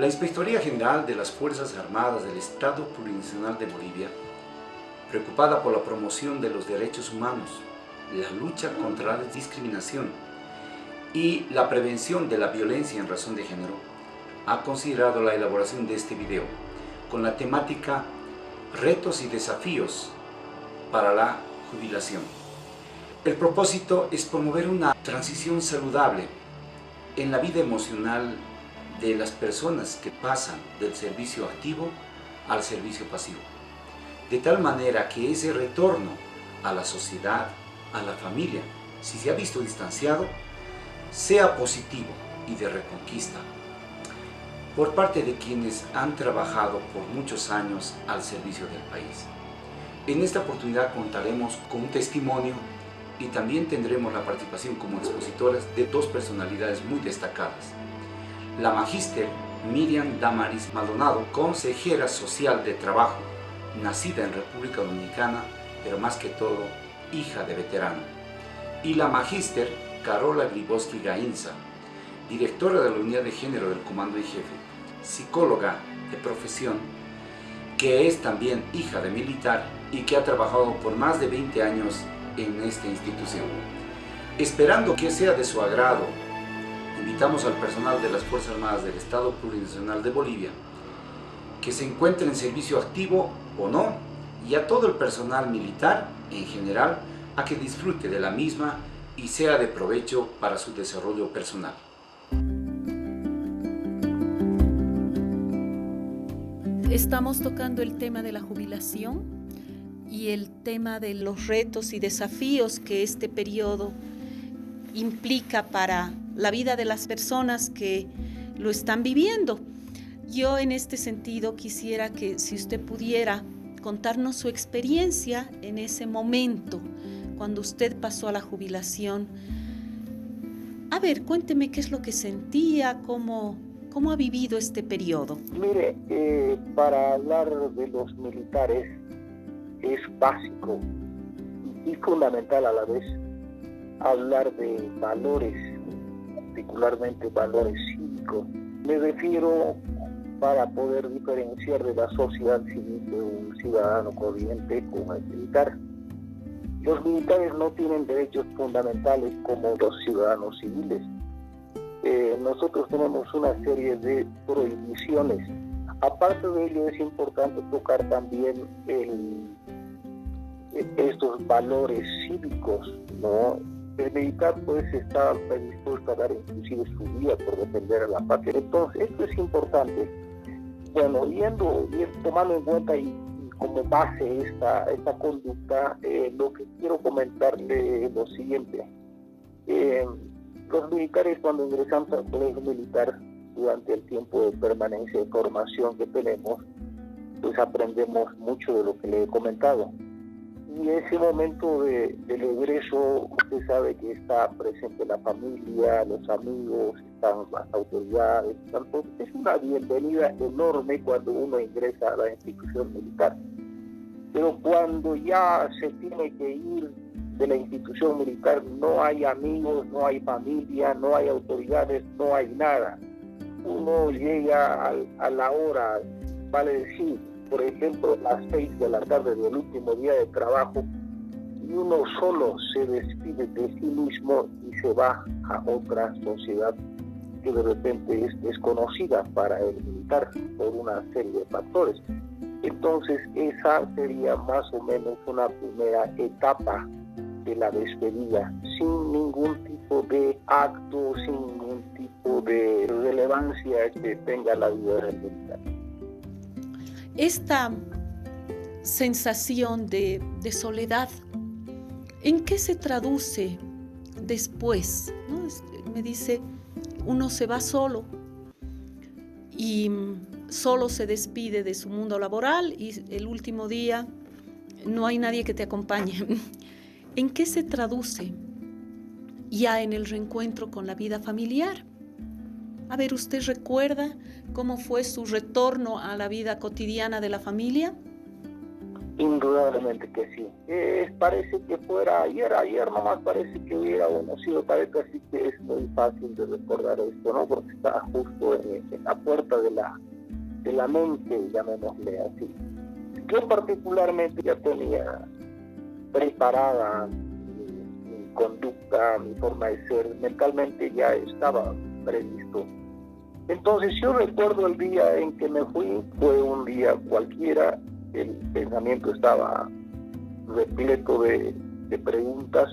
La Inspectoría General de las Fuerzas Armadas del Estado Plurinacional de Bolivia, preocupada por la promoción de los derechos humanos, la lucha contra la discriminación y la prevención de la violencia en razón de género, ha considerado la elaboración de este video con la temática Retos y desafíos para la jubilación. El propósito es promover una transición saludable en la vida emocional de las personas que pasan del servicio activo al servicio pasivo, de tal manera que ese retorno a la sociedad, a la familia, si se ha visto distanciado, sea positivo y de reconquista por parte de quienes han trabajado por muchos años al servicio del país. En esta oportunidad contaremos con un testimonio y también tendremos la participación como expositoras de dos personalidades muy destacadas. La magíster Miriam Damaris Maldonado, consejera social de trabajo, nacida en República Dominicana, pero más que todo, hija de veterano. Y la magíster Carola Gribowski Gainza, directora de la Unidad de Género del Comando en Jefe, psicóloga de profesión, que es también hija de militar y que ha trabajado por más de 20 años en esta institución. Esperando que sea de su agrado, invitamos al personal de las Fuerzas Armadas del Estado Plurinacional de Bolivia, que se encuentre en servicio activo o no, y a todo el personal militar en general, a que disfrute de la misma y sea de provecho para su desarrollo personal. Estamos tocando el tema de la jubilación y el tema de los retos y desafíos que este periodo implica para la vida de las personas que lo están viviendo. Yo en este sentido quisiera que si usted pudiera contarnos su experiencia en ese momento, cuando usted pasó a la jubilación. A ver, cuénteme qué es lo que sentía, cómo ha vivido este periodo. Mire, para hablar de los militares es básico y fundamental a la vez hablar de valores, particularmente valores cívicos. Me refiero para poder diferenciar de la sociedad civil de un ciudadano corriente con el militar. Los militares no tienen derechos fundamentales como los ciudadanos civiles. Nosotros tenemos una serie de prohibiciones. Aparte de ello, es importante tocar también estos valores cívicos, ¿no? El militar pues está predispuesto a dar inclusive su vida por defender a la patria. Entonces, esto es importante. Bueno, y tomando en cuenta y como base esta conducta, lo que quiero comentarle es lo siguiente. Los militares, cuando ingresamos al colegio militar, durante el tiempo de permanencia de formación que tenemos, pues aprendemos mucho de lo que le he comentado. Y ese momento del egreso, usted sabe que está presente la familia, los amigos, están las autoridades, entonces es una bienvenida enorme cuando uno ingresa a la institución militar. Pero cuando ya se tiene que ir de la institución militar, no hay amigos, no hay familia, no hay autoridades, no hay nada. Uno llega a la hora, vale decir, por ejemplo, las 6 de la tarde del último día de trabajo, y uno solo se despide de sí mismo y se va a otra sociedad que de repente es desconocida para el militar por una serie de factores. Entonces, esa sería más o menos una primera etapa de la despedida, sin ningún tipo de acto, sin ningún tipo de relevancia que tenga la vida del militar. Esta sensación de soledad, ¿en qué se traduce después? ¿No? Me dice, uno se va solo y solo se despide de su mundo laboral y el último día no hay nadie que te acompañe. ¿En qué se traduce ya en el reencuentro con la vida familiar? A ver, ¿usted recuerda cómo fue su retorno a la vida cotidiana de la familia? Indudablemente que sí. Parece que fuera ayer nomás parece que hubiera uno sido, parece, así que es muy fácil de recordar esto, ¿no? Porque está justo en la puerta de la mente, llamémosle así. Yo particularmente ya tenía preparada mi conducta, mi forma de ser, mentalmente ya estaba previsto. Entonces yo recuerdo el día en que me fui, fue un día cualquiera, el pensamiento estaba repleto de preguntas,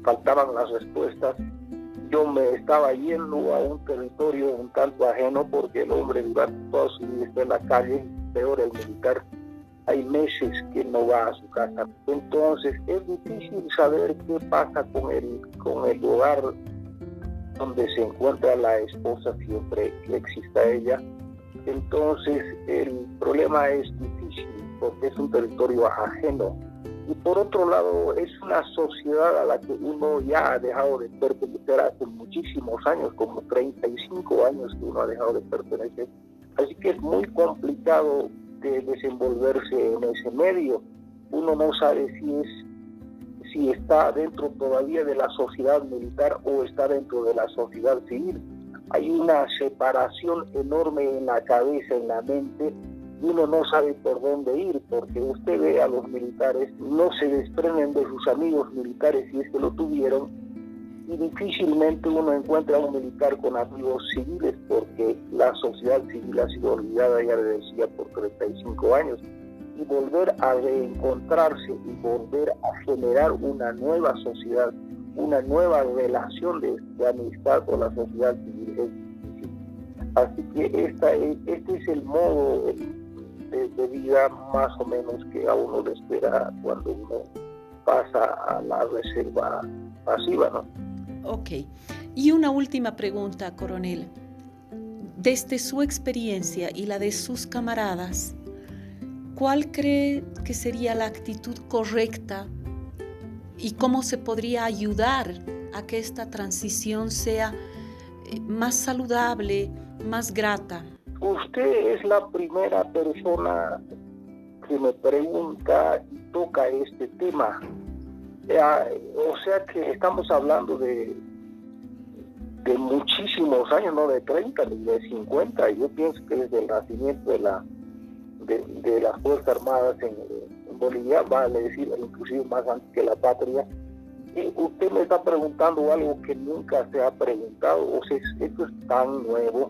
faltaban las respuestas. Yo me estaba yendo a un territorio un tanto ajeno porque el hombre durante toda su vida está en la calle, peor el militar, hay meses que no va a su casa. Entonces es difícil saber qué pasa con el hogar donde se encuentra la esposa siempre que exista ella. Entonces el problema es difícil porque es un territorio ajeno. Y por otro lado, es una sociedad a la que uno ya ha dejado de pertenecer hace muchísimos años, como 35 años que uno ha dejado de pertenecer. Así que es muy complicado de desenvolverse en ese medio. Uno no sabe si está dentro todavía de la sociedad militar o está dentro de la sociedad civil. Hay una separación enorme en la cabeza, en la mente, y uno no sabe por dónde ir, porque usted ve a los militares, no se desprenden de sus amigos militares si es que lo tuvieron, y difícilmente uno encuentra a un militar con amigos civiles, porque la sociedad civil ha sido olvidada, ya le decía, por 35 años, y volver a reencontrarse y volver a generar una nueva sociedad, una nueva relación de amistad con la sociedad civil es difícil. Así que este es el modo de vida más o menos que a uno le espera cuando uno pasa a la reserva pasiva, ¿no? Ok. Y una última pregunta, coronel. Desde su experiencia y la de sus camaradas, ¿cuál cree que sería la actitud correcta y cómo se podría ayudar a que esta transición sea más saludable, más grata? Usted es la primera persona que me pregunta y toca este tema. O sea que estamos hablando de muchísimos años, no de 30 ni de 50. Yo pienso que desde el nacimiento de las Fuerzas Armadas en Bolivia, vale decir, inclusive más antes que la patria. Usted me está preguntando algo que nunca se ha preguntado, o sea, esto es tan nuevo.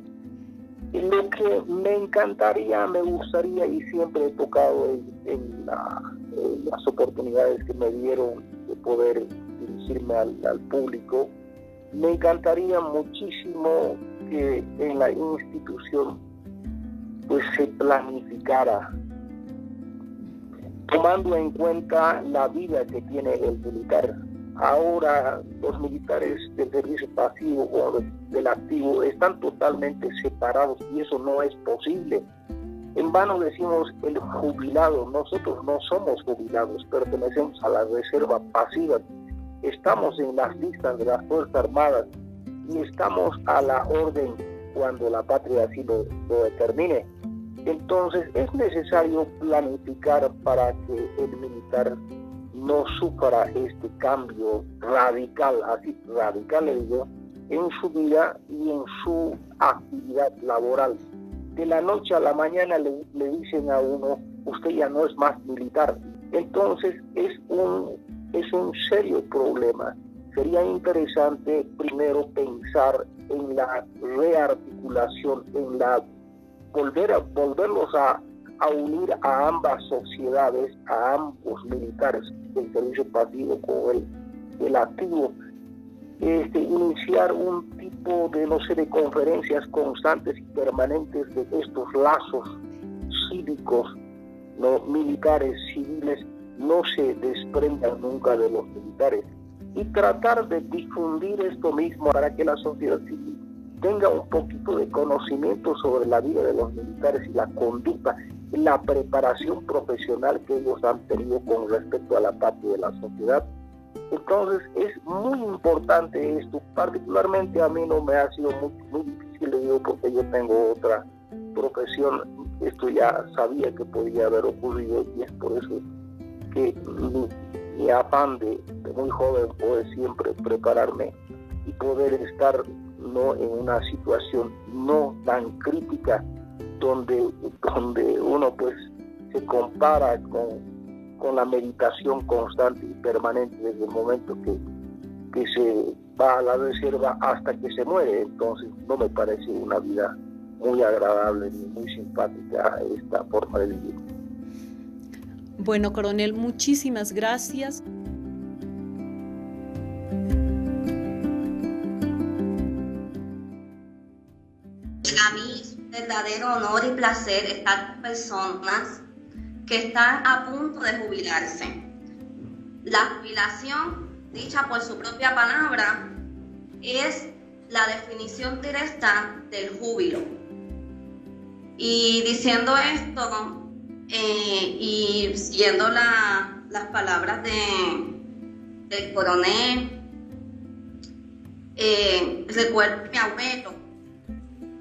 Y lo que me encantaría, me gustaría, y siempre he tocado en las oportunidades que me dieron de poder dirigirme al público, me encantaría muchísimo que en la institución pues se planificara, tomando en cuenta la vida que tiene el militar. Ahora los militares del servicio pasivo o del activo están totalmente separados y eso no es posible. En vano decimos el jubilado. Nosotros no somos jubilados, pertenecemos a la reserva pasiva. Estamos en las listas de las Fuerzas Armadas y estamos a la orden cuando la patria así lo determine. Entonces es necesario planificar para que el militar no sufra este cambio radical, así radical le digo, en su vida y en su actividad laboral. De la noche a la mañana le dicen a uno, usted ya no es más militar. Entonces es un serio problema. Sería interesante primero pensar en la rearticulación, en la volverlos a unir a ambas sociedades, a ambos militares, el servicio pasivo con el activo, iniciar un tipo de conferencias constantes y permanentes de estos lazos cívicos, ¿no? Militares, civiles, no se desprendan nunca de los militares, y tratar de difundir esto mismo para que la sociedad civil tenga un poquito de conocimiento sobre la vida de los militares y la conducta, la preparación profesional que ellos han tenido con respecto a la parte de la sociedad. Entonces es muy importante esto. Particularmente a mí no me ha sido muy difícil, le digo, porque yo tengo otra profesión. esto ya sabía que podía haber ocurrido, y es por eso que mi afán de muy joven poder siempre prepararme y poder estar no en una situación no tan crítica donde uno pues se compara con la meditación constante y permanente desde el momento que se va a la reserva hasta que se muere. Entonces no me parece una vida muy agradable ni muy simpática esta forma de vivir. Bueno, coronel, muchísimas gracias. A mí es un verdadero honor y placer estar con personas que están a punto de jubilarse. La jubilación, dicha por su propia palabra, es la definición directa del júbilo. Y diciendo esto, y siguiendo las palabras del coronel, recuerdo a mi abuelo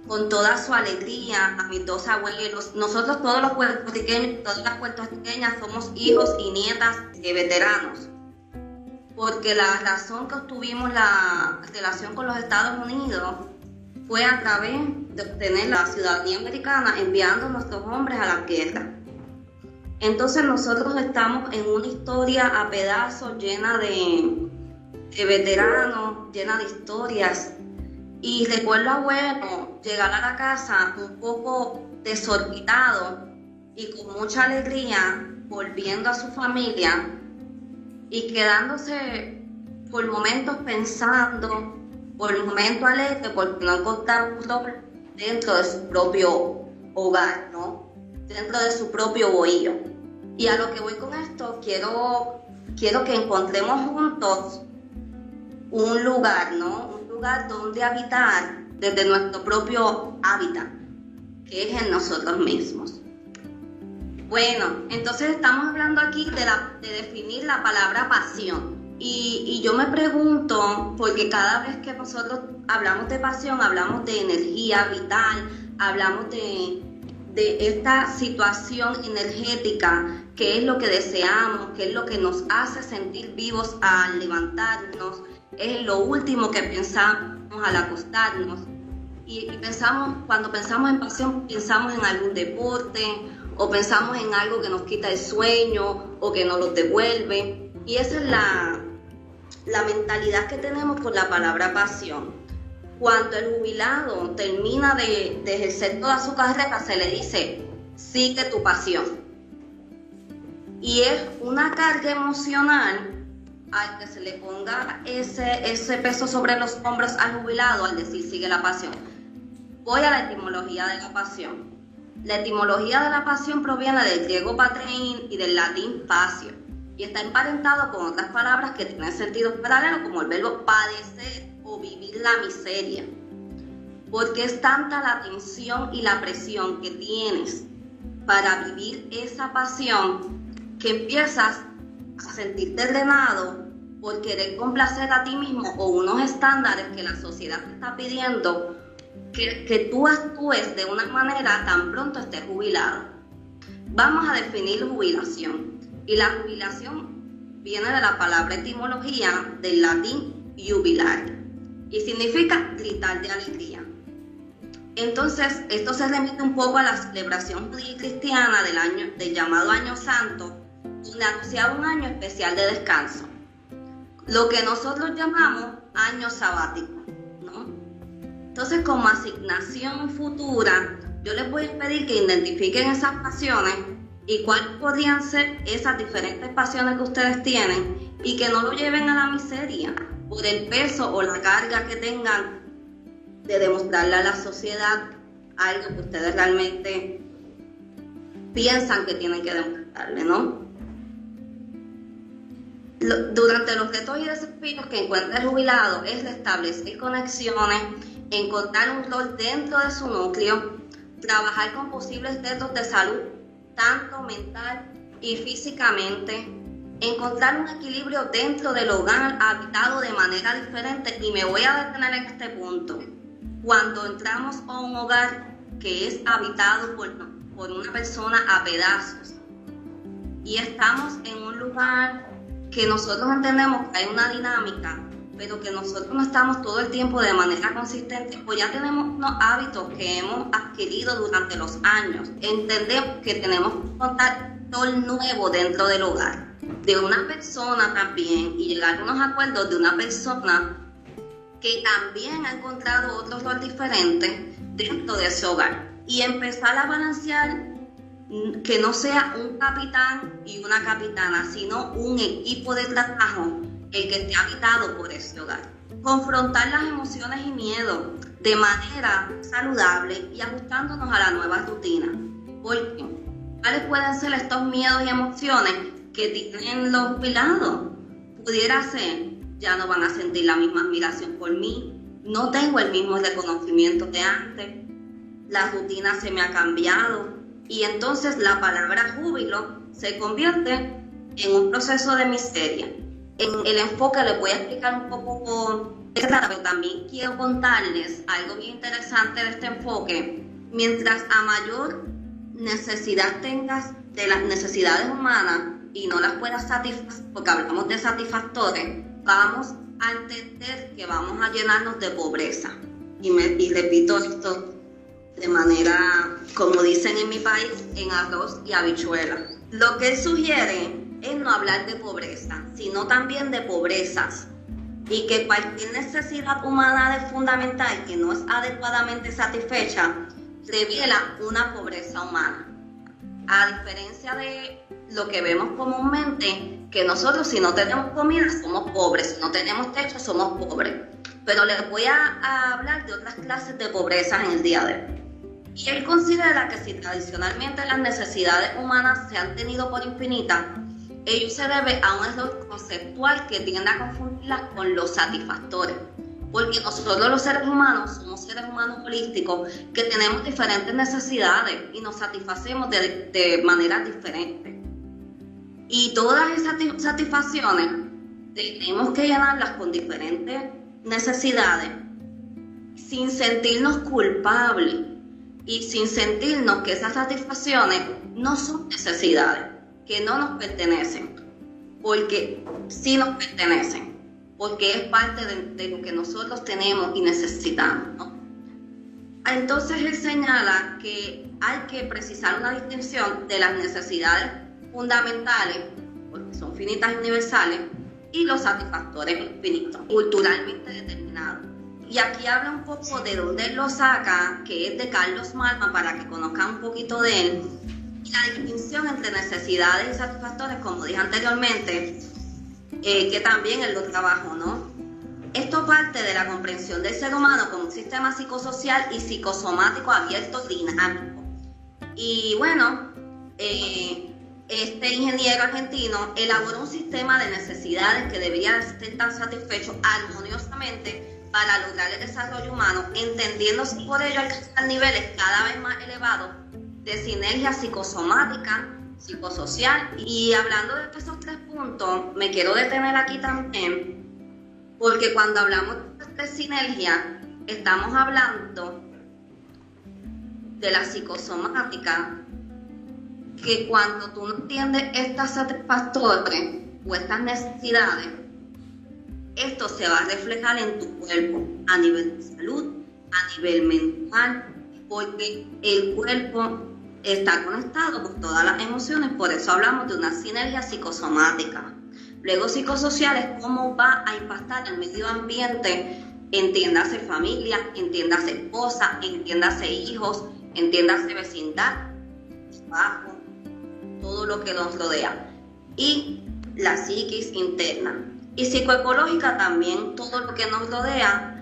con toda su alegría, a mis dos abuelos. Nosotros todos los puertorriqueños, todas las puertorriqueñas somos hijos y nietas de veteranos, porque la razón que obtuvimos la relación con los Estados Unidos fue a través de obtener la ciudadanía americana, enviando a nuestros hombres a la guerra. Entonces nosotros estamos en una historia a pedazos llena de veteranos, llena de historias. Y recuerdo a abuelo llegar a la casa un poco desorbitado y con mucha alegría, volviendo a su familia y quedándose por momentos pensando, por momentos alegre, porque no encontraba un doble dentro de su propio hogar, ¿no? Dentro de su propio bohío. Y a lo que voy con esto, quiero que encontremos juntos un lugar, ¿no? Un lugar donde habitar desde nuestro propio hábitat, que es en nosotros mismos. Bueno, entonces estamos hablando aquí de definir la palabra pasión. Y yo me pregunto, porque cada vez que nosotros hablamos de pasión, hablamos de energía vital, hablamos de esta situación energética, que es lo que deseamos, que es lo que nos hace sentir vivos al levantarnos, es lo último que pensamos al acostarnos. Y cuando pensamos en pasión, pensamos en algún deporte, o pensamos en algo que nos quita el sueño, o que nos lo devuelve. Y esa es la mentalidad que tenemos con la palabra pasión. Cuando el jubilado termina de ejercer toda su carrera, se le dice, sigue tu pasión. Y es una carga emocional al que se le ponga ese peso sobre los hombros al jubilado al decir, sigue la pasión. Voy a la etimología de la pasión. La etimología de la pasión proviene del griego patrein y del latín pasio, y está emparentado con otras palabras que tienen sentido paralelo, como el verbo padecer o vivir la miseria, porque es tanta la tensión y la presión que tienes para vivir esa pasión que empiezas a sentirte drenado por querer complacer a ti mismo o unos estándares que la sociedad te está pidiendo que tú actúes de una manera tan pronto estés jubilado. Vamos a definir jubilación. Y la jubilación viene de la palabra etimología del latín jubilar, y significa gritar de alegría. Entonces, esto se remite un poco a la celebración judía y cristiana del llamado Año Santo, donde anunciaba un año especial de descanso, lo que nosotros llamamos año sabático, ¿no? Entonces, como asignación futura, yo les voy a pedir que identifiquen esas pasiones y cuáles podrían ser esas diferentes pasiones que ustedes tienen, y que no lo lleven a la miseria por el peso o la carga que tengan de demostrarle a la sociedad algo que ustedes realmente piensan que tienen que demostrarle, ¿no? Durante los retos y desafíos que encuentra el jubilado es restablecer conexiones, encontrar un rol dentro de su núcleo, trabajar con posibles retos de salud, tanto mental y físicamente, encontrar un equilibrio dentro del hogar habitado de manera diferente. Y me voy a detener en este punto. Cuando entramos a un hogar que es habitado por una persona a pedazos. Y estamos en un lugar que nosotros entendemos que hay una dinámica, pero que nosotros no estamos todo el tiempo de manera consistente, pues ya tenemos unos hábitos que hemos adquirido durante los años. Entendemos que tenemos un contacto nuevo dentro del hogar, de una persona también, y llegar a unos acuerdos de una persona que también ha encontrado otro rol diferente dentro de ese hogar. Y empezar a balancear que no sea un capitán y una capitana, sino un equipo de trabajo el que esté habitado por ese hogar. Confrontar las emociones y miedos de manera saludable y ajustándonos a la nueva rutina. Porque, ¿cuáles pueden ser estos miedos y emociones que tienen los jubilados? Pudiera ser, ya no van a sentir la misma admiración por mí, no tengo el mismo reconocimiento de antes, la rutina se me ha cambiado, y entonces la palabra júbilo se convierte en un proceso de miseria. En el enfoque les voy a explicar un poco de qué trata, pero también quiero contarles algo bien interesante de este enfoque. Mientras a mayor necesidad tengas de las necesidades humanas y no las puedas satisfacer, porque hablamos de satisfactores, vamos a entender que vamos a llenarnos de pobreza. Y repito esto de manera, como dicen en mi país, en arroz y habichuela. Lo que él sugiere es no hablar de pobreza, sino también de pobrezas, y que cualquier necesidad humana fundamental que no es adecuadamente satisfecha revela una pobreza humana. A diferencia de lo que vemos comúnmente, que nosotros si no tenemos comida somos pobres, si no tenemos techo somos pobres. Pero les voy a hablar de otras clases de pobreza en el día de hoy. Y él considera que si tradicionalmente las necesidades humanas se han tenido por infinitas, ello se debe a un error conceptual que tiende a confundirlas con los satisfactores. Porque nosotros los seres humanos somos seres humanos holísticos que tenemos diferentes necesidades y nos satisfacemos de maneras diferentes. Y todas esas satisfacciones tenemos que llenarlas con diferentes necesidades sin sentirnos culpables y sin sentirnos que esas satisfacciones no son necesidades, que no nos pertenecen, porque sí nos pertenecen, porque es parte de lo que nosotros tenemos y necesitamos, ¿no? Entonces él señala que hay que precisar una distinción de las necesidades fundamentales, porque son finitas y universales, y los satisfactores infinitos, culturalmente determinados. Y aquí habla un poco de dónde él lo saca, que es de Carlos Malman, para que conozcan un poquito de él. Y la distinción entre necesidades y satisfactores, como dije anteriormente, que también él lo trabajó, ¿no? Esto parte de la comprensión del ser humano como un sistema psicosocial y psicosomático abierto y dinámico. Y bueno, este ingeniero argentino elaboró un sistema de necesidades que debería estar satisfecho armoniosamente para lograr el desarrollo humano, entendiéndose por ello alcanzar niveles cada vez más elevados de sinergia psicosomática, psicosocial. Y hablando de esos 3 puntos, me quiero detener aquí también, porque cuando hablamos de sinergia, estamos hablando de la psicosomática, que cuando tú no entiendes estas satisfactores o estas necesidades, esto se va a reflejar en tu cuerpo, a nivel de salud, a nivel mental, porque el cuerpo está conectado con todas las emociones, por eso hablamos de una sinergia psicosomática. Luego psicosocial es cómo va a impactar el medio ambiente, entiéndase familia, entiéndase esposa, entiéndase hijos, entiéndase vecindad, trabajo, todo lo que nos rodea. Y la psiquis interna. Y psicoecológica también, todo lo que nos rodea,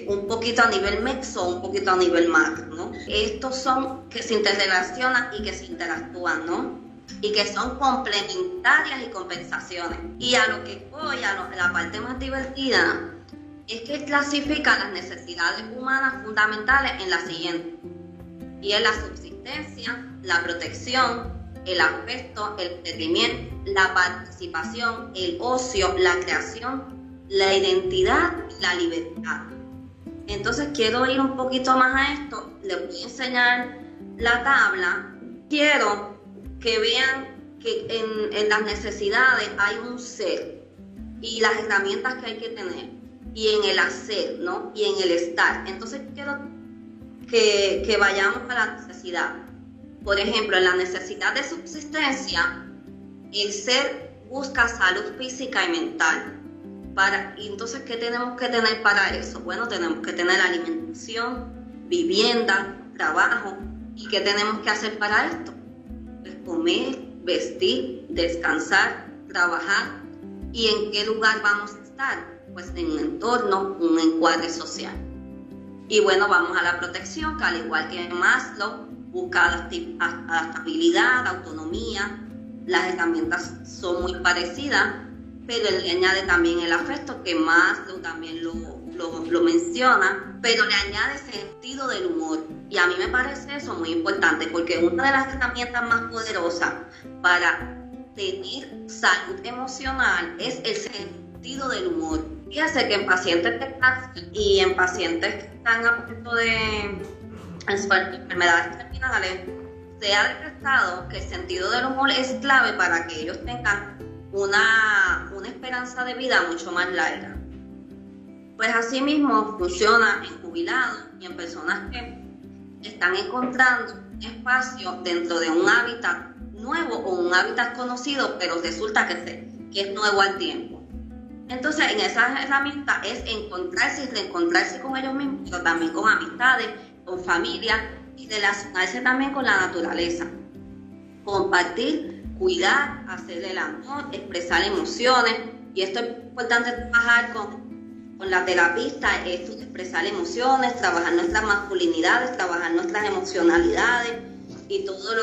un poquito a nivel meso, un poquito a nivel macro, ¿no? Estos son que se interrelacionan y que se interactúan, ¿no? Y que son complementarias y compensaciones. Y a lo que voy, la parte más divertida, es que clasifica las necesidades humanas fundamentales en la siguiente. Y es la subsistencia, la protección, el afecto, el entretenimiento, la participación, el ocio, la creación, la identidad y la libertad. Entonces quiero ir un poquito más a esto. Les voy a enseñar la tabla, quiero que vean que en las necesidades hay un ser y las herramientas que hay que tener, y en el hacer, ¿no? Y en el estar. Entonces quiero que vayamos a la necesidad. Por ejemplo, en la necesidad de subsistencia, el ser busca salud física y mental. Y entonces, ¿qué tenemos que tener para eso? Bueno, tenemos que tener alimentación, vivienda, trabajo. ¿Y qué tenemos que hacer para esto? Pues comer, vestir, descansar, trabajar. ¿Y en qué lugar vamos a estar? Pues en un entorno, un encuadre social. Y bueno, vamos a la protección, que al igual que Maslow, busca adaptabilidad, autonomía. Las herramientas son muy parecidas, pero él le añade también el afecto, que Maslow también lo menciona, pero le añade sentido del humor. Y a mí me parece eso muy importante, porque una de las herramientas más poderosas para tener salud emocional es el sentido del humor. Fíjese que en pacientes de cáncer y en pacientes que están a punto de enfermedades terminales, se ha detectado que el sentido del humor es clave para que ellos tengan una esperanza de vida mucho más larga. Pues así mismo funciona en jubilados y en personas que están encontrando un espacio dentro de un hábitat nuevo o un hábitat conocido, pero resulta que es nuevo al tiempo. Entonces, en esas herramientas es encontrarse y reencontrarse con ellos mismos, pero también con amistades, con familia, y relacionarse también con la naturaleza. Compartir, cuidar, hacer el amor, expresar emociones. Y esto es importante trabajar con la terapista, esto de expresar emociones, trabajar nuestras masculinidades, trabajar nuestras emocionalidades y todo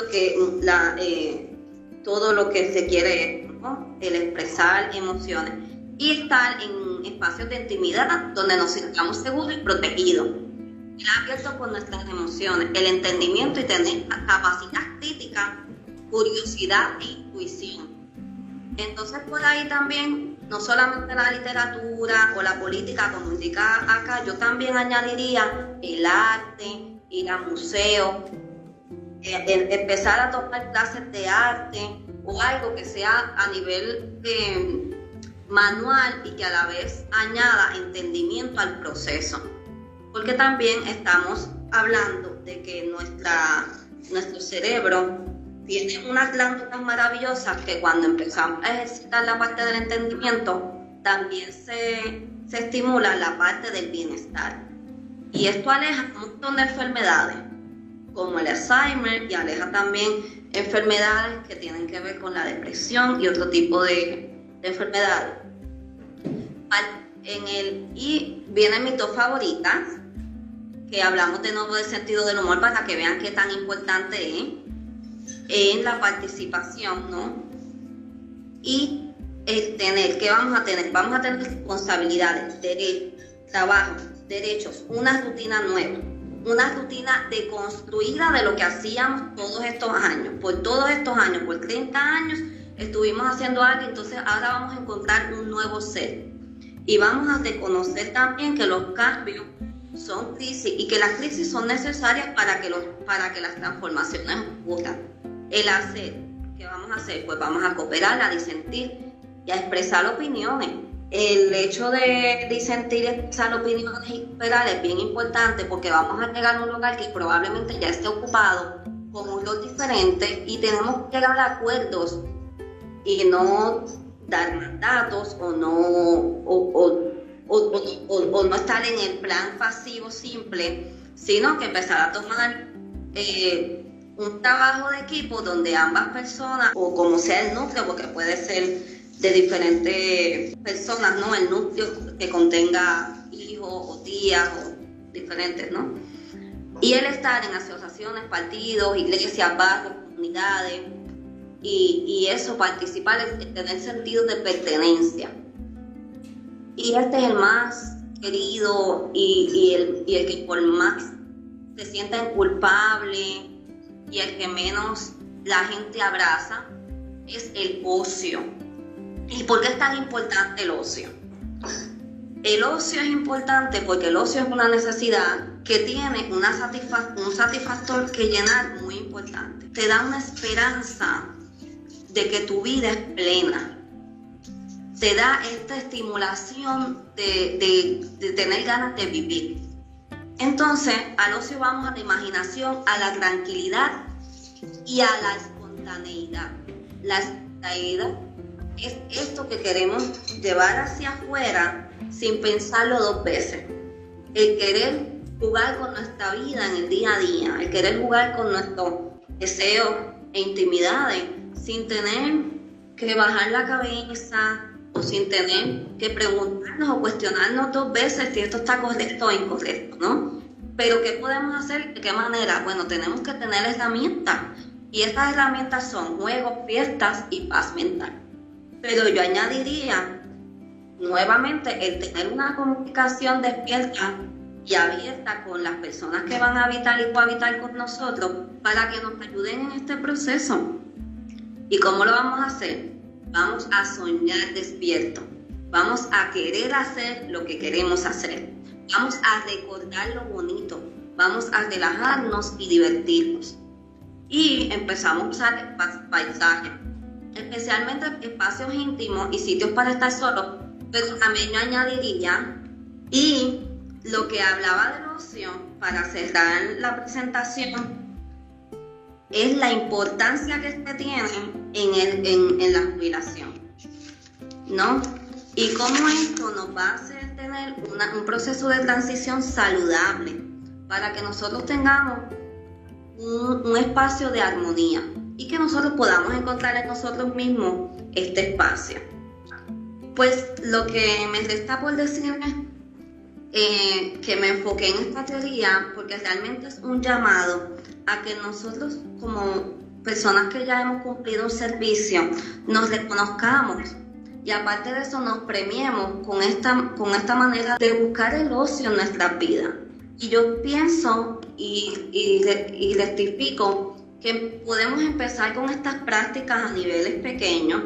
lo que se quiere, ¿no? El expresar emociones. Y estar en espacios de intimidad donde nos sintamos seguros y protegidos. El abierto con nuestras emociones, el entendimiento y tener capacidad crítica, curiosidad e intuición. Entonces, por ahí también, no solamente la literatura o la política, como indica acá, yo también añadiría el arte, ir a museos, empezar a tomar clases de arte o algo que sea a nivel manual y que a la vez añada entendimiento al proceso. Porque también estamos hablando de que nuestro cerebro tiene unas glándulas maravillosas que cuando empezamos a ejercitar la parte del entendimiento, también se estimula la parte del bienestar. Y esto aleja un montón de enfermedades, como el Alzheimer, y aleja también enfermedades que tienen que ver con la depresión y otro tipo de enfermedades. Y viene mi top favorita, que hablamos de nuevo del sentido del humor para que vean qué tan importante es en la participación, ¿no? Y ¿qué vamos a tener? Vamos a tener responsabilidades, trabajo, derechos, una rutina nueva, una rutina deconstruida de lo que hacíamos todos estos años. Por 30 años estuvimos haciendo algo, entonces ahora vamos a encontrar un nuevo ser. Y vamos a reconocer también que los cambios son crisis y que las crisis son necesarias para que las transformaciones ocurran. El hacer, ¿qué vamos a hacer? Pues vamos a cooperar, a disentir y a expresar opiniones. El hecho de disentir y expresar opiniones y cooperar es bien importante porque vamos a llegar a un lugar que probablemente ya esté ocupado con un rol diferente y tenemos que llegar a acuerdos y no dar mandatos o no estar en el plan pasivo simple, sino que empezar a tomar un trabajo de equipo donde ambas personas, o como sea el núcleo, porque puede ser de diferentes personas, ¿no? El núcleo que contenga hijos o tías o diferentes, ¿no? Y el estar en asociaciones, partidos, iglesias, barrios, comunidades, y eso, participar, tener sentido de pertenencia. Y este es el más querido y el que por más se sienten culpable y el que menos la gente abraza es el ocio. ¿Y por qué es tan importante el ocio? El ocio es importante porque el ocio es una necesidad que tiene un satisfactor que llenar muy importante. Te da una esperanza de que tu vida es plena. Te da esta estimulación de tener ganas de vivir. Entonces, al ocio vamos a la imaginación, a la tranquilidad y a la espontaneidad. La espontaneidad es esto que queremos llevar hacia afuera sin pensarlo dos veces. El querer jugar con nuestra vida en el día a día, el querer jugar con nuestros deseos e intimidades sin tener que bajar la cabeza o sin tener que preguntarnos o cuestionarnos dos veces si esto está correcto o incorrecto, ¿no? Pero ¿qué podemos hacer? ¿De qué manera? Bueno, tenemos que tener herramientas y estas herramientas son juegos, fiestas y paz mental. Pero yo añadiría nuevamente el tener una comunicación despierta y abierta con las personas que van a habitar y cohabitar con nosotros para que nos ayuden en este proceso. ¿Y cómo lo vamos a hacer? Vamos a soñar despierto, vamos a querer hacer lo que queremos hacer, vamos a recordar lo bonito, vamos a relajarnos y divertirnos. Y empezamos a usar paisajes, especialmente espacios íntimos y sitios para estar solos, pero también yo añadiría, y lo que hablaba del ocio, para cerrar la presentación, es la importancia que este tiene en la jubilación, ¿no? Y cómo esto nos va a hacer tener un proceso de transición saludable para que nosotros tengamos un espacio de armonía y que nosotros podamos encontrar en nosotros mismos este espacio. Pues lo que me resta por decir es que me enfoqué en esta teoría porque realmente es un llamado a que nosotros como personas que ya hemos cumplido un servicio nos reconozcamos y aparte de eso nos premiemos con esta manera de buscar el ocio en nuestras vidas. Y yo pienso y rectifico que podemos empezar con estas prácticas a niveles pequeños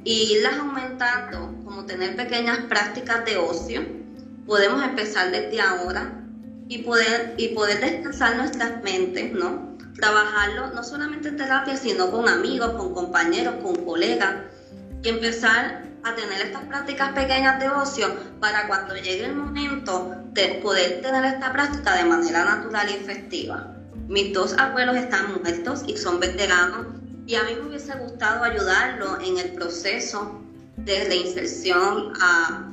y irlas aumentando, como tener pequeñas prácticas de ocio. Podemos empezar desde ahora y poder descansar nuestras mentes, ¿no? Trabajarlo no solamente en terapia, sino con amigos, con compañeros, con colegas, y empezar a tener estas prácticas pequeñas de ocio para cuando llegue el momento de poder tener esta práctica de manera natural y efectiva. Mis dos abuelos están muertos y son veteranos, y a mí me hubiese gustado ayudarlos en el proceso de reinserción a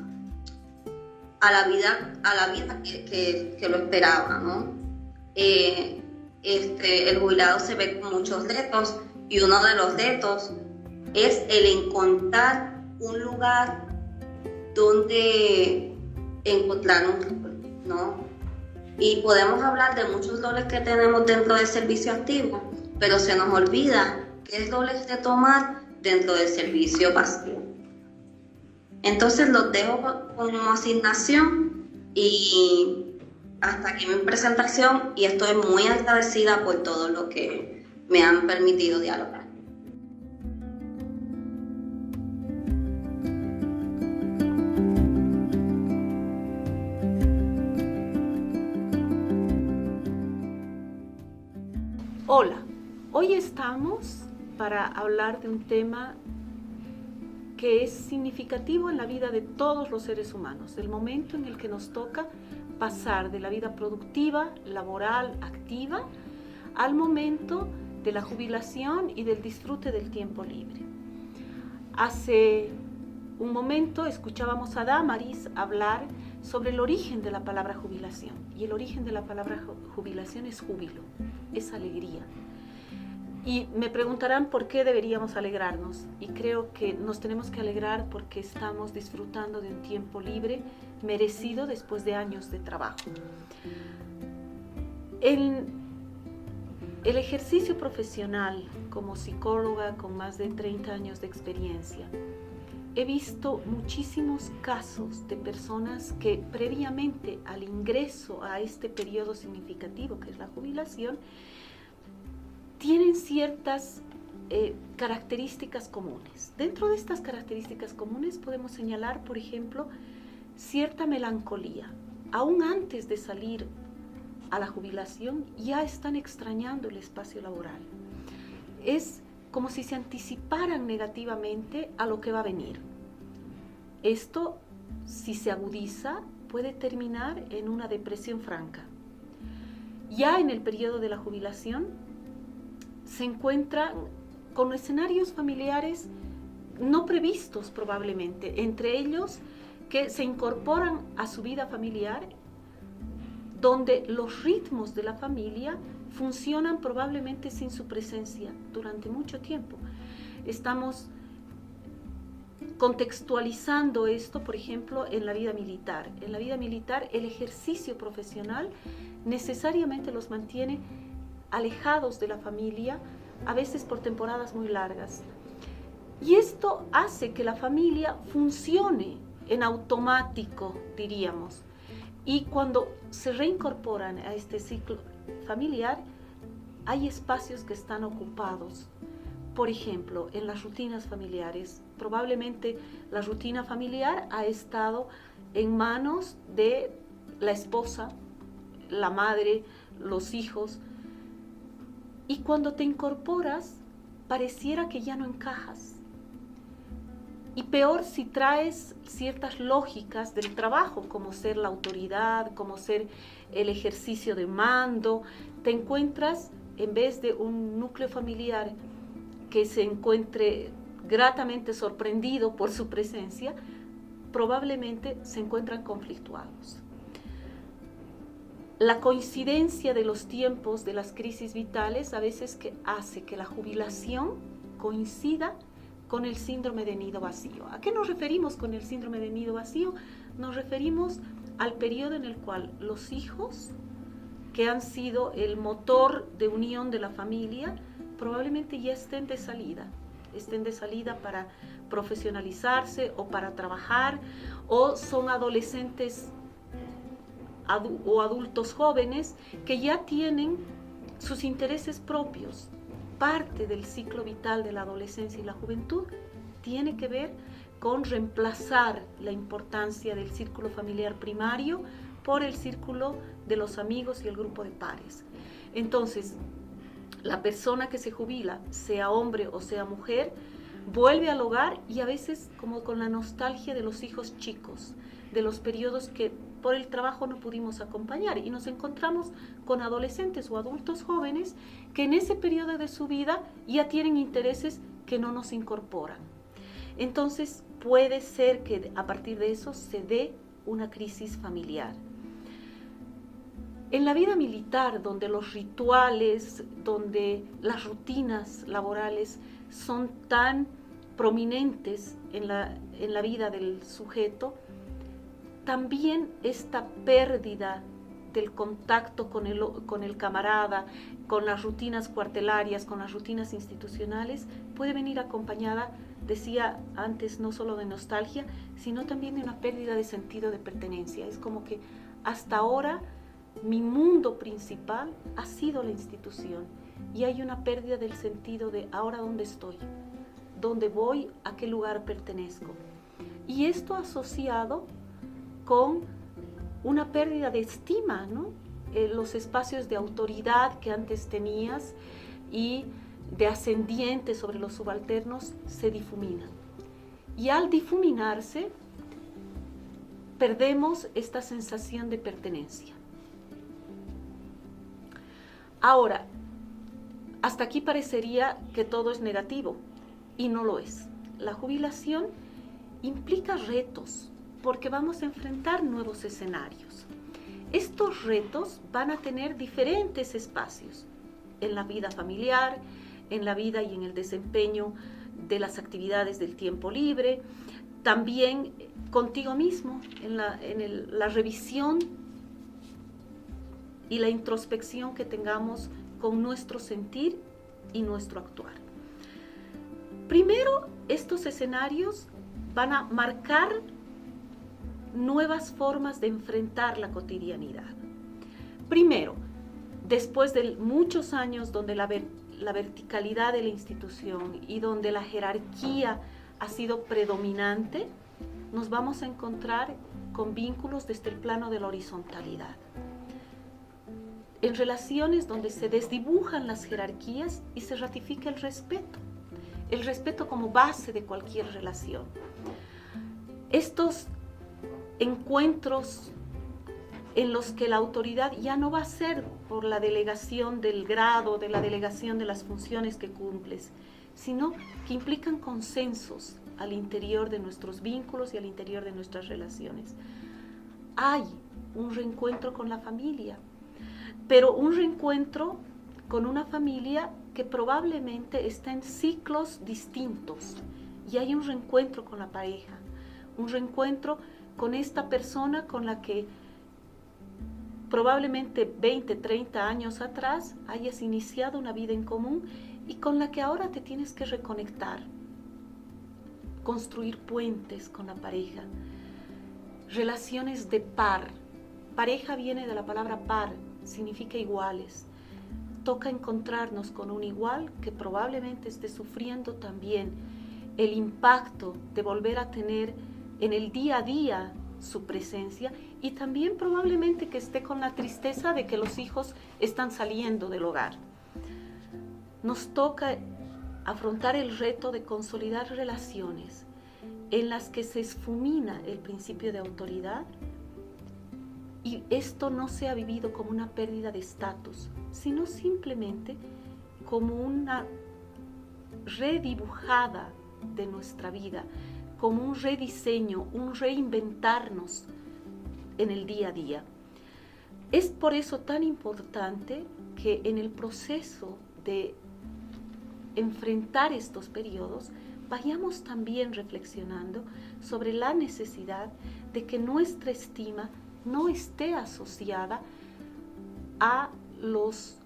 la vida que lo esperaba, ¿no? El jubilado se ve con muchos retos y uno de los retos es el encontrar un lugar donde encontrar un rol, ¿no? Y podemos hablar de muchos roles que tenemos dentro del servicio activo, pero se nos olvida qué roles retomar dentro del servicio pasivo. Entonces los dejo como asignación y hasta aquí mi presentación, y estoy muy agradecida por todo lo que me han permitido dialogar. Hola, hoy estamos para hablar de un tema que es significativo en la vida de todos los seres humanos, el momento en el que nos toca pasar de la vida productiva, laboral, activa, al momento de la jubilación y del disfrute del tiempo libre. Hace un momento escuchábamos a Damaris hablar sobre el origen de la palabra jubilación, y el origen de la palabra jubilación es júbilo, es alegría. Y me preguntarán por qué deberíamos alegrarnos, y creo que nos tenemos que alegrar porque estamos disfrutando de un tiempo libre merecido después de años de trabajo. El ejercicio profesional como psicóloga con más de 30 años de experiencia, he visto muchísimos casos de personas que previamente al ingreso a este periodo significativo que es la jubilación, tienen ciertas características comunes. Dentro de estas características comunes podemos señalar, por ejemplo, cierta melancolía. Aún antes de salir a la jubilación, ya están extrañando el espacio laboral. Es como si se anticiparan negativamente a lo que va a venir. Esto, si se agudiza, puede terminar en una depresión franca. Ya en el periodo de la jubilación, se encuentran con escenarios familiares no previstos probablemente, entre ellos que se incorporan a su vida familiar, donde los ritmos de la familia funcionan probablemente sin su presencia durante mucho tiempo. Estamos contextualizando esto, por ejemplo, en la vida militar. En la vida militar, el ejercicio profesional necesariamente los mantiene alejados de la familia, a veces por temporadas muy largas. Y esto hace que la familia funcione en automático, diríamos. Y cuando se reincorporan a este ciclo familiar, hay espacios que están ocupados. Por ejemplo, en las rutinas familiares, probablemente la rutina familiar ha estado en manos de la esposa, la madre, los hijos. Y cuando te incorporas, pareciera que ya no encajas. Y peor si traes ciertas lógicas del trabajo, como ser la autoridad, como ser el ejercicio de mando. Te encuentras, en vez de un núcleo familiar que se encuentre gratamente sorprendido por su presencia, probablemente se encuentran conflictuados. La coincidencia de los tiempos de las crisis vitales a veces que hace que la jubilación coincida con el síndrome de nido vacío. ¿A qué nos referimos con el síndrome de nido vacío? Nos referimos al periodo en el cual los hijos, que han sido el motor de unión de la familia, probablemente ya estén de salida para profesionalizarse o para trabajar, o son adolescentes o adultos jóvenes que ya tienen sus intereses propios. Parte del ciclo vital de la adolescencia y la juventud tiene que ver con reemplazar la importancia del círculo familiar primario por el círculo de los amigos y el grupo de pares. Entonces, la persona que se jubila, sea hombre o sea mujer, vuelve al hogar y a veces como con la nostalgia de los hijos chicos, de los periodos que por el trabajo no pudimos acompañar, y nos encontramos con adolescentes o adultos jóvenes que en ese periodo de su vida ya tienen intereses que no nos incorporan. Entonces puede ser que a partir de eso se dé una crisis familiar. En la vida militar, donde los rituales, donde las rutinas laborales son tan prominentes en la vida del sujeto, también esta pérdida del contacto con el camarada, con las rutinas cuartelarias, con las rutinas institucionales, puede venir acompañada, decía antes, no solo de nostalgia, sino también de una pérdida de sentido de pertenencia. Es como que hasta ahora mi mundo principal ha sido la institución y hay una pérdida del sentido de ahora dónde estoy, dónde voy, a qué lugar pertenezco. Y esto asociado con una pérdida de estima, ¿no? Los espacios de autoridad que antes tenías y de ascendiente sobre los subalternos se difuminan. Y al difuminarse, perdemos esta sensación de pertenencia. Ahora, hasta aquí parecería que todo es negativo, y no lo es. La jubilación implica retos, porque vamos a enfrentar nuevos escenarios. Estos retos van a tener diferentes espacios en la vida familiar, en la vida y en el desempeño de las actividades del tiempo libre, también contigo mismo, en la revisión y la introspección que tengamos con nuestro sentir y nuestro actuar. Primero, estos escenarios van a marcar nuevas formas de enfrentar la cotidianidad. Primero, después de muchos años donde la verticalidad de la institución y donde la jerarquía ha sido predominante, nos vamos a encontrar con vínculos desde el plano de la horizontalidad. En relaciones donde se desdibujan las jerarquías y se ratifica el respeto como base de cualquier relación. Estos encuentros en los que la autoridad ya no va a ser por la delegación del grado, de la delegación de las funciones que cumples, sino que implican consensos al interior de nuestros vínculos y al interior de nuestras relaciones. Hay un reencuentro con la familia, pero un reencuentro con una familia que probablemente está en ciclos distintos, y hay un reencuentro con la pareja, un reencuentro con esta persona con la que probablemente 20, 30 años atrás hayas iniciado una vida en común y con la que ahora te tienes que reconectar, construir puentes con la pareja, relaciones de par. Pareja viene de la palabra par, significa iguales. Toca encontrarnos con un igual que probablemente esté sufriendo también el impacto de volver a tener en el día a día su presencia, y también probablemente que esté con la tristeza de que los hijos están saliendo del hogar. Nos toca afrontar el reto de consolidar relaciones en las que se esfumina el principio de autoridad, y esto no sea vivido como una pérdida de estatus, sino simplemente como una redibujada de nuestra vida, como un rediseño, un reinventarnos en el día a día. Es por eso tan importante que en el proceso de enfrentar estos periodos vayamos también reflexionando sobre la necesidad de que nuestra estima no esté asociada a los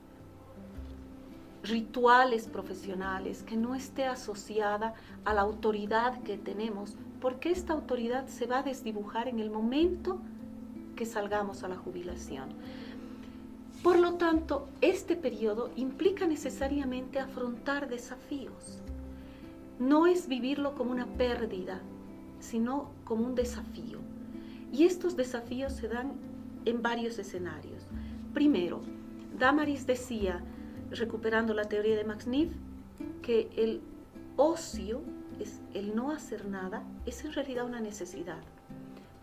rituales profesionales, que no esté asociada a la autoridad que tenemos, porque esta autoridad se va a desdibujar en el momento que salgamos a la jubilación. Por lo tanto, este periodo implica necesariamente afrontar desafíos. No es vivirlo como una pérdida, sino como un desafío. Y estos desafíos se dan en varios escenarios. Primero, Damaris decía, recuperando la teoría de Max Neff, que el ocio, es el no hacer nada, es en realidad una necesidad,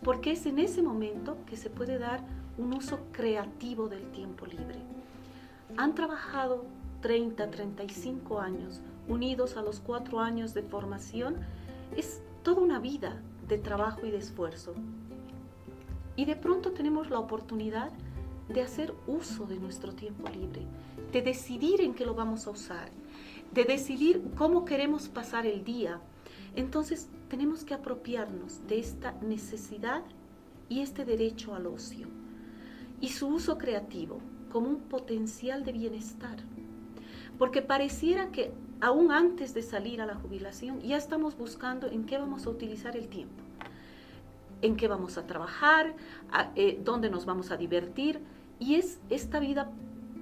porque es en ese momento que se puede dar un uso creativo del tiempo libre. Han trabajado 30, 35 años, unidos a los 4 años de formación, es toda una vida de trabajo y de esfuerzo. Y de pronto tenemos la oportunidad de hacer uso de nuestro tiempo libre, de decidir en qué lo vamos a usar, de decidir cómo queremos pasar el día. Entonces tenemos que apropiarnos de esta necesidad y este derecho al ocio y su uso creativo como un potencial de bienestar, porque pareciera que aún antes de salir a la jubilación ya estamos buscando en qué vamos a utilizar el tiempo, en qué vamos a trabajar, dónde nos vamos a divertir, y es esta vida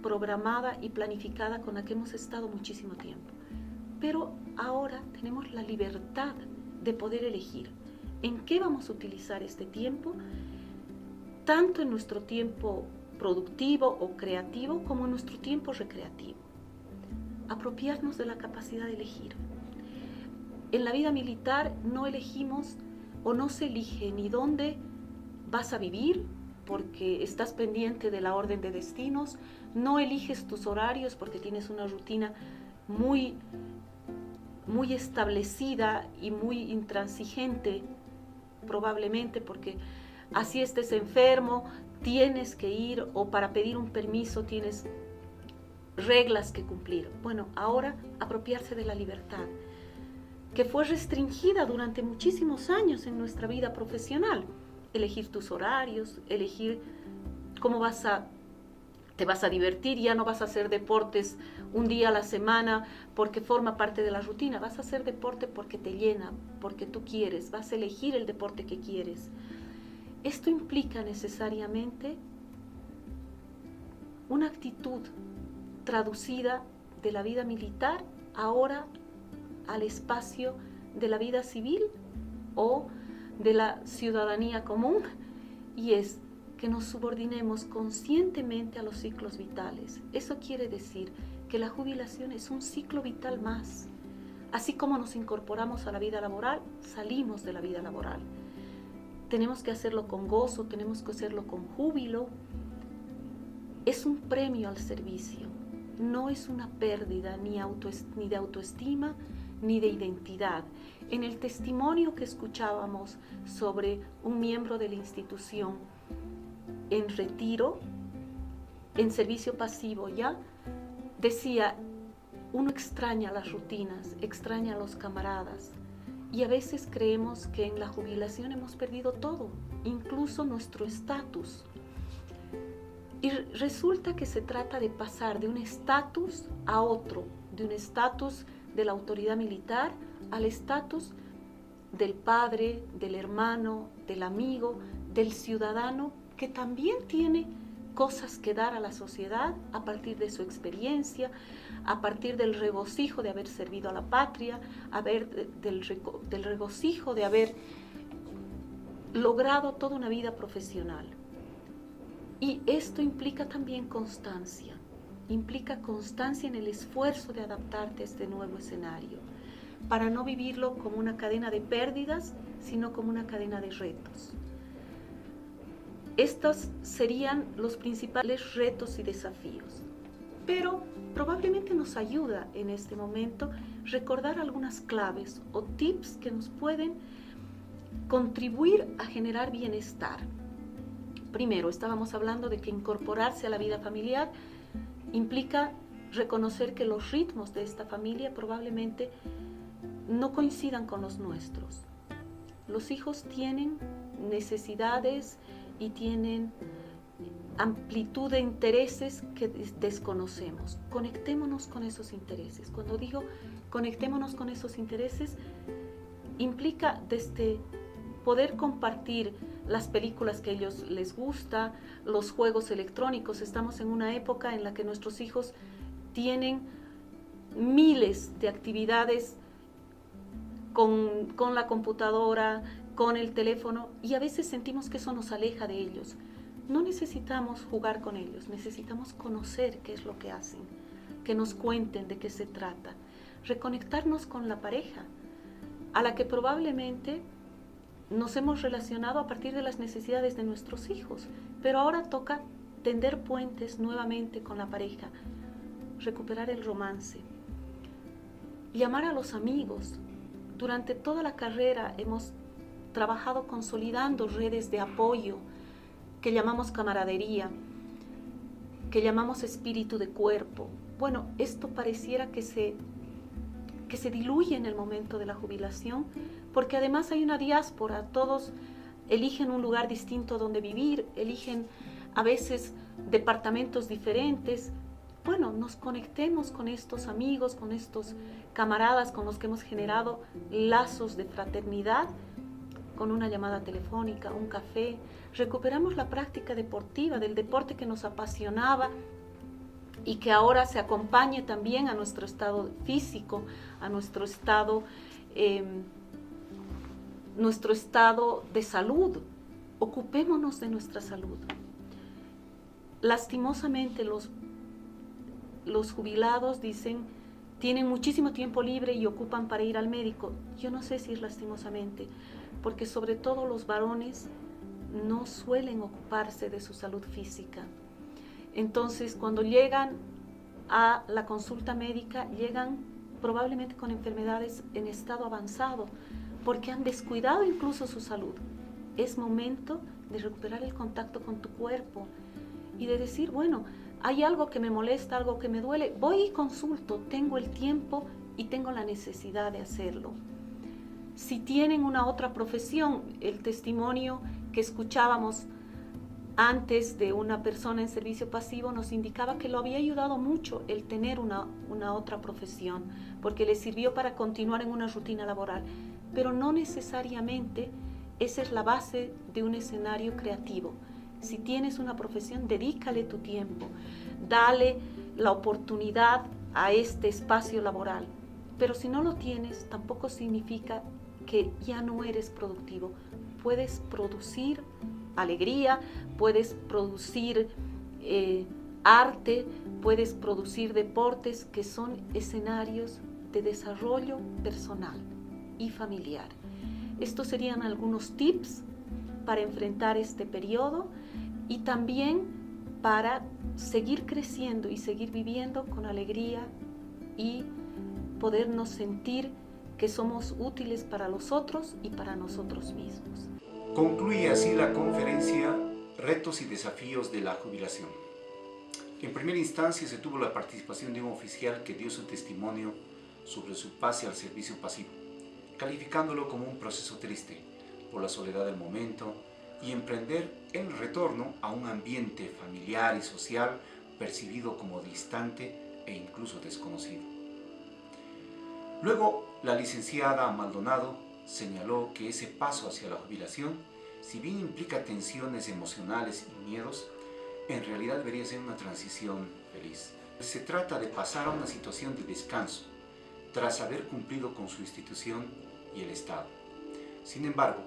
programada y planificada con la que hemos estado muchísimo tiempo. Pero ahora tenemos la libertad de poder elegir en qué vamos a utilizar este tiempo, tanto en nuestro tiempo productivo o creativo como en nuestro tiempo recreativo. Apropiarnos de la capacidad de elegir. En la vida militar no elegimos o no se elige ni dónde vas a vivir, porque estás pendiente de la orden de destinos, no eliges tus horarios porque tienes una rutina muy establecida y muy intransigente, probablemente porque así estés enfermo, tienes que ir, o para pedir un permiso tienes reglas que cumplir. Bueno, ahora apropiarse de la libertad, que fue restringida durante muchísimos años en nuestra vida profesional. Elegir tus horarios, elegir cómo te vas a divertir, ya no vas a hacer deportes un día a la semana porque forma parte de la rutina, vas a hacer deporte porque te llena, porque tú quieres, vas a elegir el deporte que quieres. Esto implica necesariamente una actitud traducida de la vida militar ahora al espacio de la vida civil o de la ciudadanía común, y es que nos subordinemos conscientemente a los ciclos vitales. Eso quiere decir que la jubilación es un ciclo vital más. Así como nos incorporamos a la vida laboral, salimos de la vida laboral. Tenemos que hacerlo con gozo, tenemos que hacerlo con júbilo. Es un premio al servicio, no es una pérdida ni de autoestima ni de identidad. En el testimonio que escuchábamos sobre un miembro de la institución en retiro, en servicio pasivo ya, decía, uno extraña las rutinas, extraña a los camaradas, y a veces creemos que en la jubilación hemos perdido todo, incluso nuestro estatus. Y resulta que se trata de pasar de un estatus a otro, de un estatus de la autoridad militar al estatus del padre, del hermano, del amigo, del ciudadano, que también tiene cosas que dar a la sociedad a partir de su experiencia, a partir del regocijo de haber servido a la patria, del regocijo de haber logrado toda una vida profesional. Y esto implica también constancia en el esfuerzo de adaptarte a este nuevo escenario, para no vivirlo como una cadena de pérdidas, sino como una cadena de retos. Estos serían los principales retos y desafíos, pero probablemente nos ayuda en este momento recordar algunas claves o tips que nos pueden contribuir a generar bienestar. Primero, estábamos hablando de que incorporarse a la vida familiar implica reconocer que los ritmos de esta familia probablemente no coincidan con los nuestros. Los hijos tienen necesidades y tienen amplitud de intereses que desconocemos. Conectémonos con esos intereses. Cuando digo conectémonos con esos intereses, implica desde poder compartir las películas que a ellos les gusta, los juegos electrónicos. Estamos en una época en la que nuestros hijos tienen miles de actividades con la computadora, con el teléfono, y a veces sentimos que eso nos aleja de ellos. No necesitamos jugar con ellos, necesitamos conocer qué es lo que hacen, que nos cuenten de qué se trata, reconectarnos con la pareja, a la que probablemente nos hemos relacionado a partir de las necesidades de nuestros hijos, pero ahora toca tender puentes nuevamente con la pareja, recuperar el romance, llamar a los amigos. Durante toda la carrera hemos trabajado consolidando redes de apoyo que llamamos camaradería, que llamamos espíritu de cuerpo. Bueno, esto pareciera que se diluye en el momento de la jubilación, porque además hay una diáspora, todos eligen un lugar distinto donde vivir, eligen a veces departamentos diferentes. Bueno, nos conectemos con estos amigos, con estos camaradas con los que hemos generado lazos de fraternidad, con una llamada telefónica, un café. Recuperamos la práctica deportiva, del deporte que nos apasionaba y que ahora se acompañe también a nuestro estado físico, a nuestro estado de salud. Ocupémonos de nuestra salud. Lastimosamente los jubilados dicen, tienen muchísimo tiempo libre y ocupan para ir al médico. Yo no sé si es lastimosamente, porque sobre todo los varones no suelen ocuparse de su salud física. Entonces, cuando llegan a la consulta médica, llegan probablemente con enfermedades en estado avanzado, porque han descuidado incluso su salud. Es momento de recuperar el contacto con tu cuerpo y de decir, bueno, hay algo que me molesta, algo que me duele, voy y consulto, tengo el tiempo y tengo la necesidad de hacerlo. Si tienen una otra profesión, el testimonio que escuchábamos antes de una persona en servicio pasivo nos indicaba que lo había ayudado mucho el tener una otra profesión, porque le sirvió para continuar en una rutina laboral, pero no necesariamente esa es la base de un escenario creativo. Si tienes una profesión, dedícale tu tiempo, dale la oportunidad a este espacio laboral. Pero si no lo tienes, tampoco significa que ya no eres productivo. Puedes producir alegría, puedes producir arte, puedes producir deportes que son escenarios de desarrollo personal y familiar. Estos serían algunos tips para enfrentar este periodo y también para seguir creciendo y seguir viviendo con alegría y podernos sentir que somos útiles para los otros y para nosotros mismos. Concluye así la conferencia Retos y desafíos de la jubilación. En primera instancia se tuvo la participación de un oficial que dio su testimonio sobre su pase al servicio pasivo, calificándolo como un proceso triste por la soledad del momento y emprender el retorno a un ambiente familiar y social percibido como distante e incluso desconocido. Luego, la licenciada Maldonado señaló que ese paso hacia la jubilación, si bien implica tensiones emocionales y miedos, en realidad debería ser una transición feliz. Se trata de pasar a una situación de descanso, tras haber cumplido con su institución y el Estado. Sin embargo,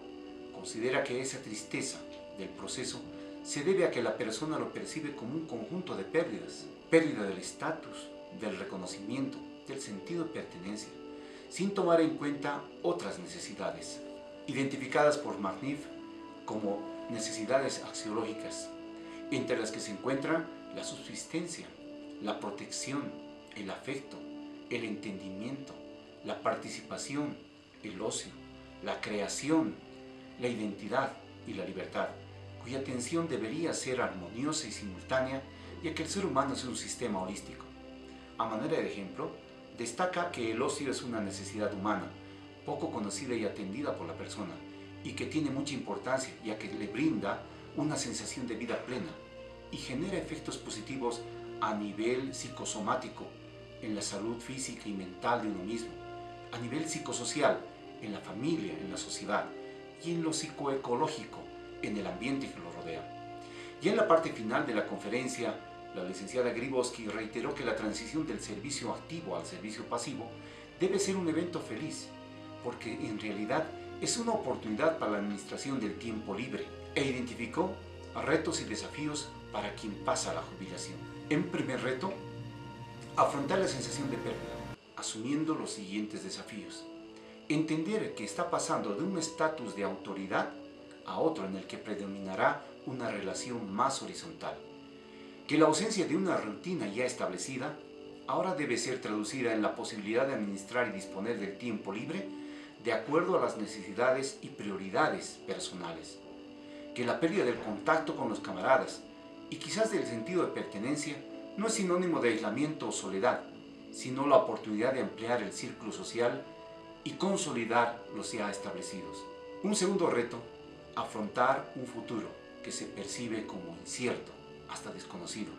considera que esa tristeza del proceso se debe a que la persona lo percibe como un conjunto de pérdidas, pérdida del estatus, del reconocimiento, del sentido de pertenencia, sin tomar en cuenta otras necesidades, identificadas por Marniff como necesidades axiológicas, entre las que se encuentran la subsistencia, la protección, el afecto, el entendimiento, la participación, el ocio, la creación, la identidad y la libertad, cuya atención debería ser armoniosa y simultánea, ya que el ser humano es un sistema holístico. A manera de ejemplo, destaca que el ocio es una necesidad humana, poco conocida y atendida por la persona, y que tiene mucha importancia, ya que le brinda una sensación de vida plena y genera efectos positivos a nivel psicosomático, en la salud física y mental de uno mismo, a nivel psicosocial, en la familia, en la sociedad, y en lo psicoecológico, en el ambiente que lo rodea. Y en la parte final de la conferencia, la licenciada Grybowski reiteró que la transición del servicio activo al servicio pasivo debe ser un evento feliz, porque en realidad es una oportunidad para la administración del tiempo libre, e identificó retos y desafíos para quien pasa a la jubilación. En primer reto, afrontar la sensación de pérdida, asumiendo los siguientes desafíos. Entender que está pasando de un estatus de autoridad a otro en el que predominará una relación más horizontal. Que la ausencia de una rutina ya establecida ahora debe ser traducida en la posibilidad de administrar y disponer del tiempo libre de acuerdo a las necesidades y prioridades personales. Que la pérdida del contacto con los camaradas y quizás del sentido de pertenencia no es sinónimo de aislamiento o soledad, sino la oportunidad de ampliar el círculo social y consolidar los ya establecidos. Un segundo reto, afrontar un futuro que se percibe como incierto, hasta desconocido,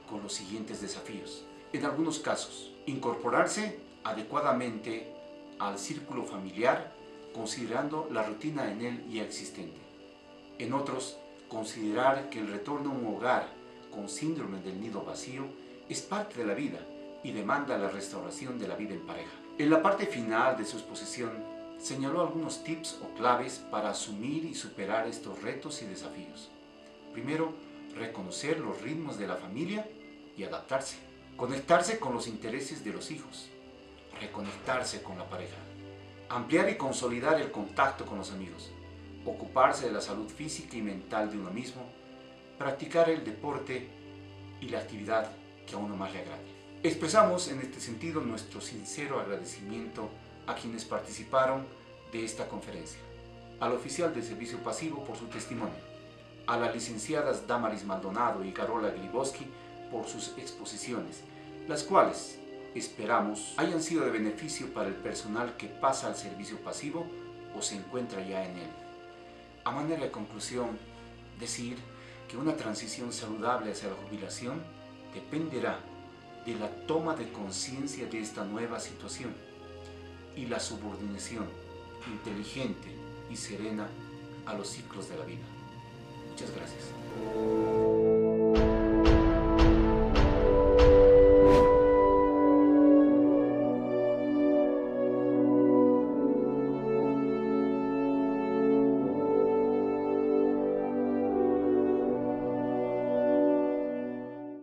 con los siguientes desafíos. En algunos casos, incorporarse adecuadamente al círculo familiar, considerando la rutina en él ya existente. En otros, considerar que el retorno a un hogar con síndrome del nido vacío es parte de la vida y demanda la restauración de la vida en pareja. En la parte final de su exposición, señaló algunos tips o claves para asumir y superar estos retos y desafíos. Primero, reconocer los ritmos de la familia y adaptarse. Conectarse con los intereses de los hijos. Reconectarse con la pareja. Ampliar y consolidar el contacto con los amigos. Ocuparse de la salud física y mental de uno mismo. Practicar el deporte y la actividad que a uno más le agrade. Expresamos en este sentido nuestro sincero agradecimiento a quienes participaron de esta conferencia. Al oficial de servicio pasivo por su testimonio. A las licenciadas Damaris Maldonado y Carola Grybowski por sus exposiciones, las cuales esperamos hayan sido de beneficio para el personal que pasa al servicio pasivo o se encuentra ya en él. A manera de conclusión, decir que una transición saludable hacia la jubilación dependerá de la toma de conciencia de esta nueva situación y la subordinación inteligente y serena a los ciclos de la vida. Muchas gracias.